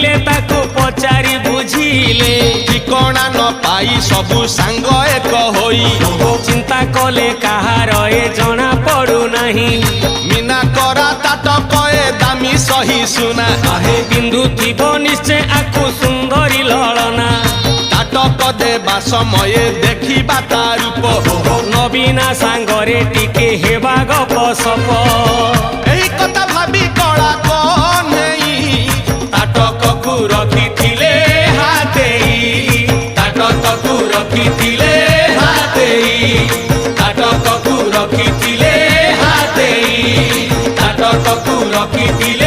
देखिले ताकू पचारि बुझिले ठिकणा न पाई सबु सांग एक होई चिंता कले कहार ए जना पड़ू नहीं मीना करा ताटक ए दामी सही सुना आहे बिंदु थिबो निश्चय आकु सुंदरी ललना ताटक देवा समय देखिबा ता रूप नवीना सांगरे टिके हेबा गप सप एही कथा भाबी कला कन्हेई ताटक को रखिथिले हातेई ताटक को रखिथिले हातेई ताटक को रखिथिले हातेई ताटक को रखिथिले